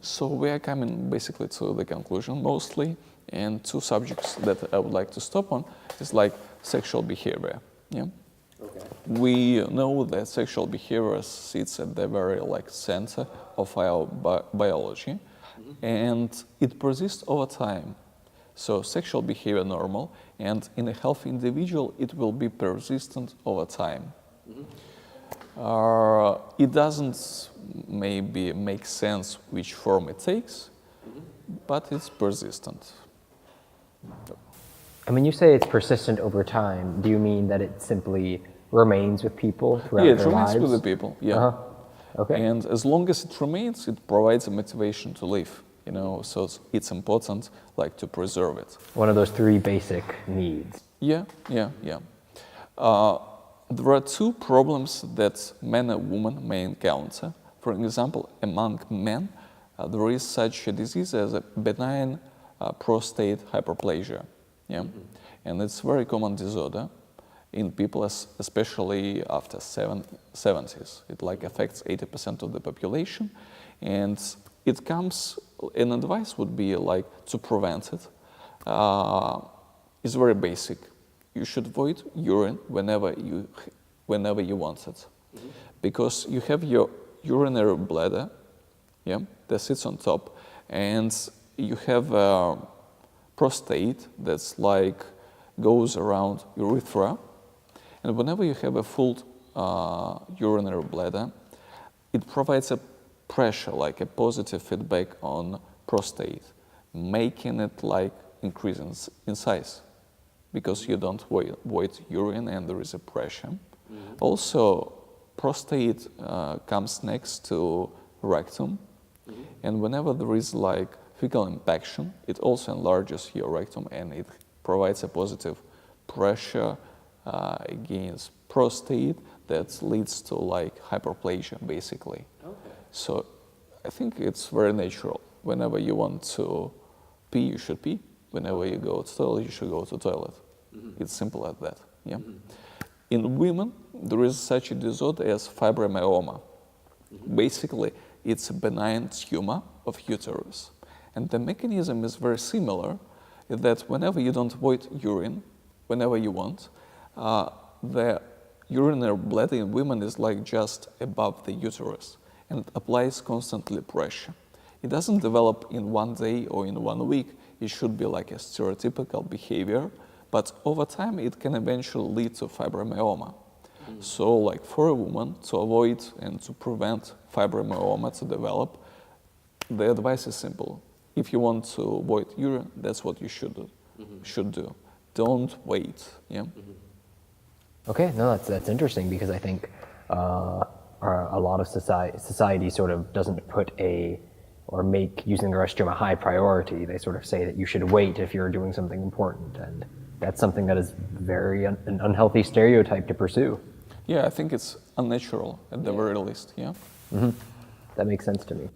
So we are coming basically to the conclusion mostly, and two subjects that I would like to stop on is like sexual behavior. Yeah. Okay. We know that sexual behavior sits at the very center of our biology, and it persists over time. So sexual behavior normal, and in a healthy individual, it will be persistent over time. It doesn't maybe make sense which form it takes, but it's persistent. And when you say it's persistent over time, do you mean that it simply remains with people throughout Yeah, it their remains lives? with the people, yeah. Okay. And as long as it remains, it provides a motivation to live, so it's important to preserve it. One of those three basic needs. Yeah. There are two problems that men and women may encounter. For example, among men, there is such a disease as a benign prostate hyperplasia. Yeah, and it's a very common disorder in people, especially after 70s. It affects 80% of the population, and it comes. An advice would be to prevent it. It's very basic. You should avoid urine whenever you want it, because you have your urinary bladder, yeah, that sits on top, and you have a prostate that's goes around urethra, and whenever you have a full urinary bladder, it provides a pressure, a positive feedback on prostate, making it increase in size, because you don't void urine and there is a pressure. Also, prostate comes next to rectum, and whenever there is fecal impaction, it also enlarges your rectum and it provides a positive pressure against prostate that leads to hyperplasia, basically. Okay. So I think it's very natural. Whenever you want to pee, you should pee. Whenever you go to the toilet, you should go to the toilet. It's simple as that. Yeah. In women, there is such a disorder as fibromyalgia. Basically, it's a benign tumor of uterus. And the mechanism is very similar, in that whenever you don't void urine, whenever you want, the urinary bladder in women is just above the uterus, and it applies constantly pressure. It doesn't develop in one day or in 1 week. It should be a stereotypical behavior, but over time it can eventually lead to fibromyalgia. So for a woman, to avoid and to prevent fibromyalgia to develop, the advice is simple. If you want to avoid urine, that's what you should do. Don't wait. Yeah. Okay, no, that's interesting, because I think a lot of society sort of doesn't put or make using the restroom a high priority. They sort of say that you should wait if you're doing something important, and that's something that is an unhealthy stereotype to pursue. Yeah, I think it's unnatural at the very least. Yeah. That makes sense to me.